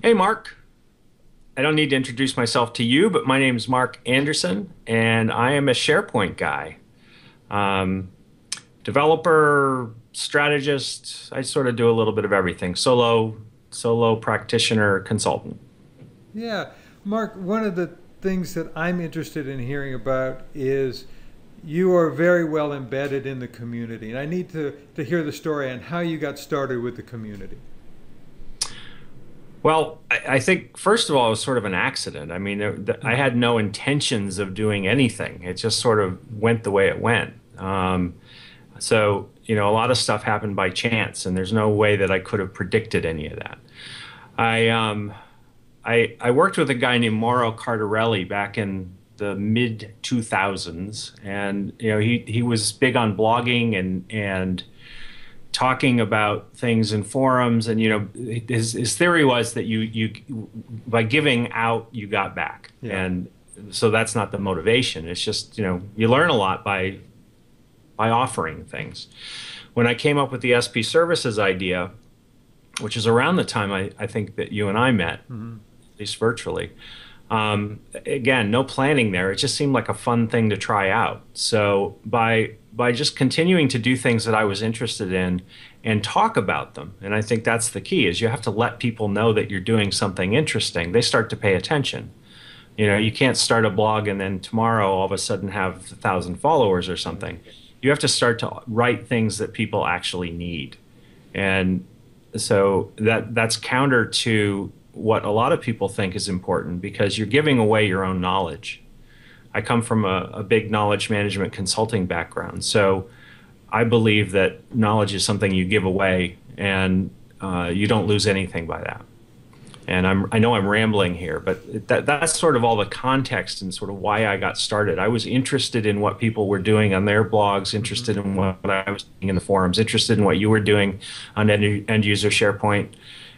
Hey, Mark. I don't need to introduce myself to you, but my name is Mark Anderson, and I am a SharePoint guy. Um, Developer, strategist. I sort of do a little bit of everything. Solo practitioner, consultant. Yeah, Mark, one of the things that I'm interested in hearing about is you are very well embedded in the community. And I need to hear the story on how you got started with the community. Well, I think first of all, it was sort of an accident. I mean, I Hmm. had no intentions of doing anything. It just sort of went the way it went. A lot of stuff happened by chance, and there's no way that I could have predicted any of that. I um, I worked with a guy named Mauro Cardarelli back in the mid 2000s, and he was big on blogging and talking about things in forums. And his theory was that you by giving out you got back, Yeah. and so that's not the motivation. It's just you learn a lot by offering things. When I came up with the SP services idea, which is around the time I think that you and I met, Hmm. at least virtually. Again, no planning there. It just seemed like a fun thing to try out. So by just continuing to do things that I was interested in and talk about them, and I think that's the key, is you have to let people know that you're doing something interesting. They start to pay attention. You can't start a blog and then tomorrow all of a sudden have 1,000 followers or Right. something. You have to start to write things that people actually need. And so that's counter to what a lot of people think is important, because you're giving away your own knowledge. I come from a big knowledge management consulting background. So I believe that knowledge is something you give away, and you don't lose anything by that. And I know I'm rambling here, but that's sort of all the context and sort of why I got started. I was interested in what people were doing on their blogs, Hmm. interested in what I was doing in the forums, interested in what you were doing on end user SharePoint.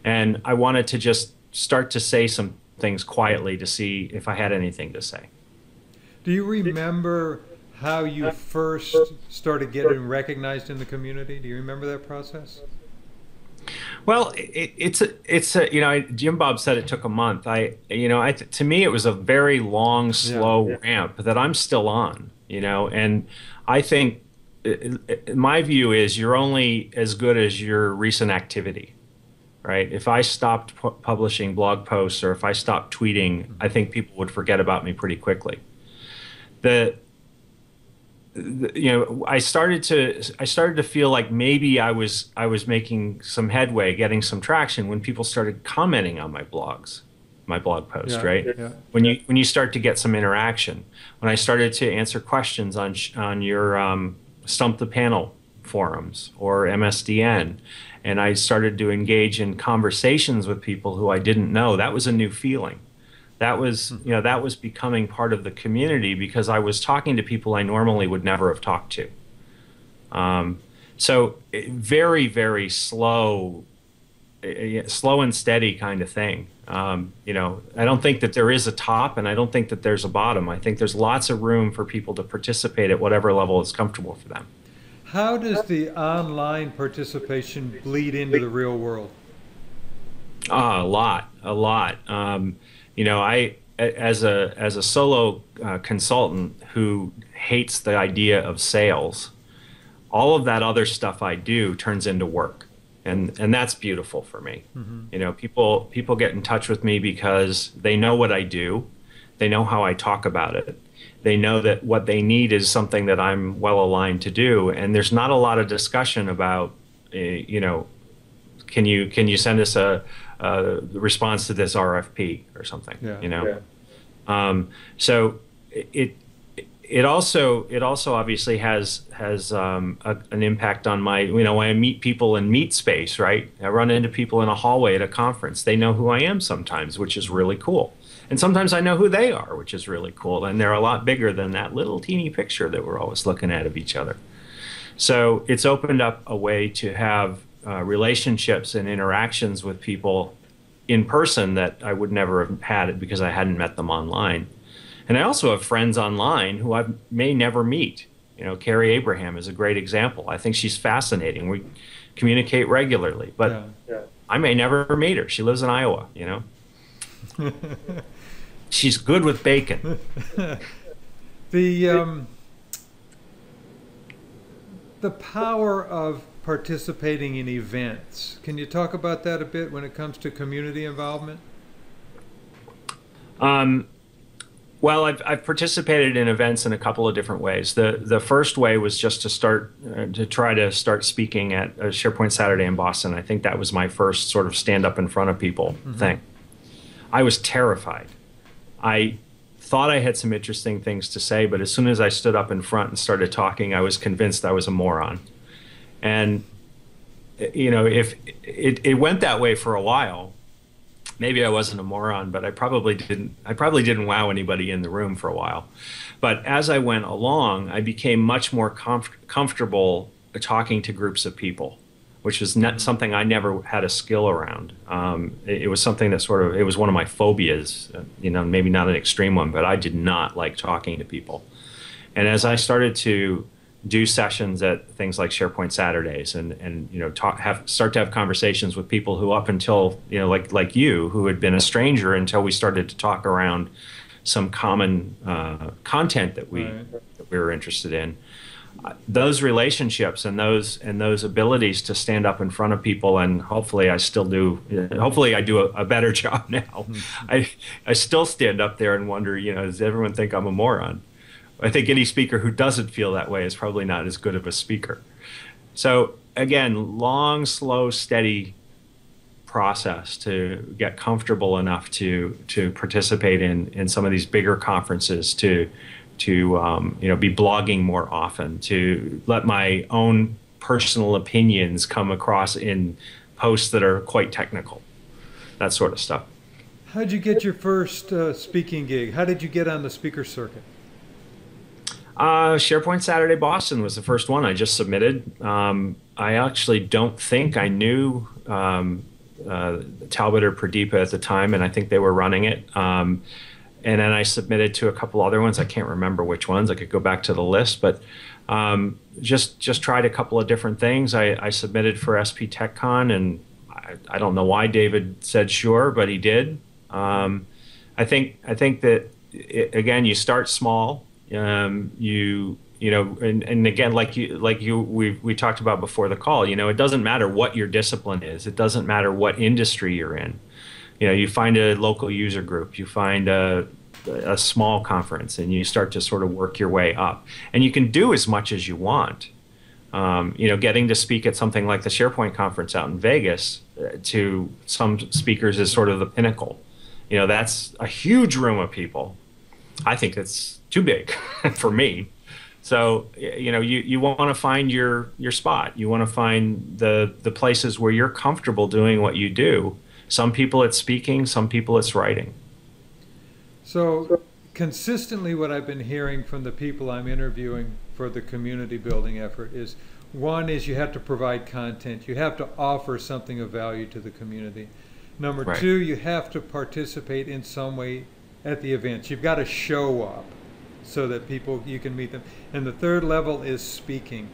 And I wanted to just start to say some things quietly to see if I had anything to say. Do you remember how you first started getting recognized in the community? Do you remember that process? Well, Jim Bob said it took a month. To me, it was a very long, Yeah. slow ramp that I'm still on, and I think my view is you're only as good as your recent activity, right? If I stopped publishing blog posts or if I stopped tweeting, I Hmm. think people would forget about me pretty quickly. The I started to feel like maybe I was making some headway, getting some traction when people started commenting on my blog post, Yeah. right? Yeah. When you start to get some interaction, when I started to answer questions on your Stump the Panel forums or MSDN, and I started to engage in conversations with people who I didn't know, that was a new feeling. That was becoming part of the community because I was talking to people I normally would never have talked to. Um, Very, very slow and steady kind of thing. I don't think that there is a top, and I don't think that there's a bottom. I think there's lots of room for people to participate at whatever level is comfortable for them. How does the online participation bleed into the real world? A lot, a lot. As a solo consultant who hates the idea of sales, all of that other stuff I do turns into work, and that's beautiful for me. Hmm. People get in touch with me because they know what I do, they know how I talk about it, they know that what they need is something that I'm well aligned to do, and there's not a lot of discussion about, can you send us a response to this RFP or something, Yeah. you know? Yeah. So it it also obviously has an impact on my, when I meet people in meet space, right? I run into people in a hallway at a conference. They know who I am sometimes, which is Hmm. really cool. And sometimes I know who they are, which is really cool. And they're a lot bigger than that little teeny picture that we're always looking at of each other. So it's opened up a way to have relationships and interactions with people in person that I would never have had it because I hadn't met them online. And I also have friends online who I may never meet. Carrie Abraham is a great example. I think she's fascinating. We communicate regularly, but Yeah. I may never meet her. She lives in Iowa, you know. She's good with bacon. The the power of participating in events. Can you talk about that a bit when it comes to community involvement? Um, well, I've participated in events in a couple of different ways. The first way was just to try to start speaking at a SharePoint Saturday in Boston. I think that was my first sort of stand up in front of people thing. I was terrified. I thought I had some interesting things to say, but as soon as I stood up in front and started talking, I was convinced I was a moron. And you know, if it went that way for a while, maybe I wasn't a moron, but I probably didn't wow anybody in the room for a while. But as I went along, I became much more comfortable talking to groups of people, which was not something I never had a skill around. It was something that it was one of my phobias, you know, maybe not an extreme one, but I did not like talking to people. And as I started to do sessions at things like SharePoint Saturdays and you know start to have conversations with people who up until, you know, like you, who had been a stranger until we started to talk around some common content that we were interested in. Those relationships and those abilities to stand up in front of people, and hopefully I still do. Hopefully I do a better job now. I still stand up there and wonder, you know, does everyone think I'm a moron? I think any speaker who doesn't feel that way is probably not as good of a speaker. So again, long, slow, steady process to get comfortable enough to participate in some of these bigger conferences, to you know, be blogging more often, to let my own personal opinions come across in posts that are quite technical, that sort of stuff. How'd you get your first speaking gig? How did you get on the speaker circuit? SharePoint Saturday Boston was the first one I just submitted. I actually don't think I knew Talbot or Pradeepa at the time, and I think they were running it. And then I submitted to a couple other ones. I can't remember which ones. I could go back to the list, but just tried a couple of different things. I submitted for SP TechCon, and I don't know why David said sure, but he did. I think that again, you start small. You know, and again, we talked about before the call, you know, it doesn't matter what your discipline is. It doesn't matter what industry you're in. You know, you find a local user group, you find a small conference, and you start to sort of work your way up. And you can do as much as you want. You know, getting to speak at something like the SharePoint conference out in Vegas to some speakers is sort of the pinnacle. You know, that's a huge room of people. I think it's too big for me. So, you know, you want to find your spot. You want to find the places where you're comfortable doing what you do. Some people it's speaking, some people it's writing. So consistently what I've been hearing from the people I'm interviewing for the community building effort is, one is you have to provide content. You have to offer something of value to the community. Number Right. two, you have to participate in some way at the events. You've got to show up so that you can meet them. And the third level is speaking.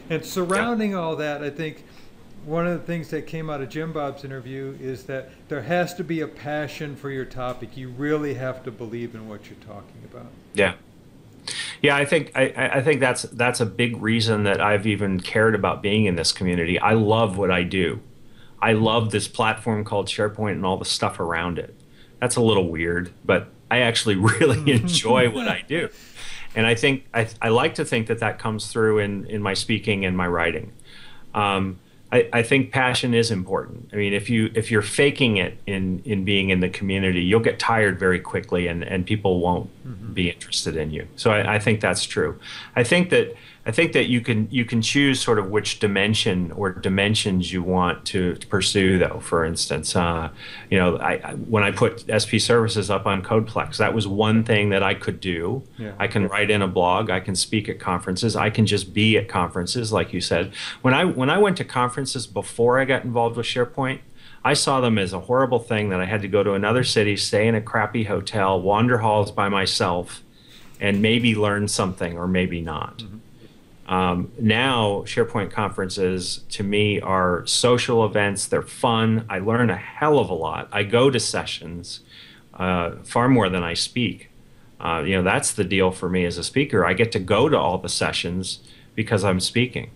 And surrounding all that, I think one of the things that came out of Jim Bob's interview is that there has to be a passion for your topic. You really have to believe in what you're talking about. Yeah. Yeah, I think that's a big reason that I've even cared about being in this community. I love what I do. I love this platform called SharePoint and all the stuff around it. That's a little weird, but I actually really enjoy what I do. And I think I like to think that comes through in my speaking and my writing. I think passion is important. I mean, if you're faking it in being in the community, you'll get tired very quickly, and people won't be interested in you. So I think that's true. I think that you can choose sort of which dimension or dimensions you want to pursue, though. For instance, you know, when I put SP services up on Codeplex, that was one thing that I could do. Yeah. I can write in a blog, I can speak at conferences, I can just be at conferences, like you said. When I went to conferences before I got involved with SharePoint, I saw them as a horrible thing that I had to go to another city, stay in a crappy hotel, wander halls by myself, and maybe learn something or maybe not. Now, SharePoint conferences to me are social events. They're fun. I learn a hell of a lot. I go to sessions far more than I speak. That's the deal for me as a speaker. I get to go to all the sessions because I'm speaking.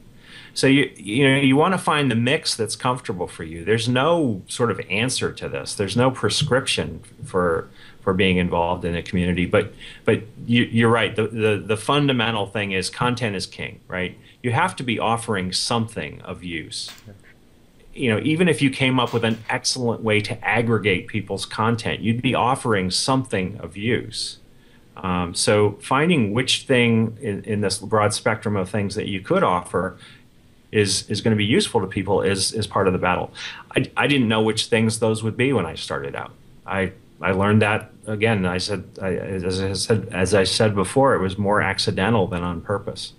So you want to find the mix that's comfortable for you. There's no sort of answer to this. There's no prescription for being involved in a community. But you're right. The fundamental thing is content is king, right? You have to be offering something of use. Even if you came up with an excellent way to aggregate people's content, you'd be offering something of use. So finding which thing in this broad spectrum of things that you could offer is going to be useful to people is part of the battle. I didn't know which things those would be when I started out. I learned that again. As I said before, it was more accidental than on purpose.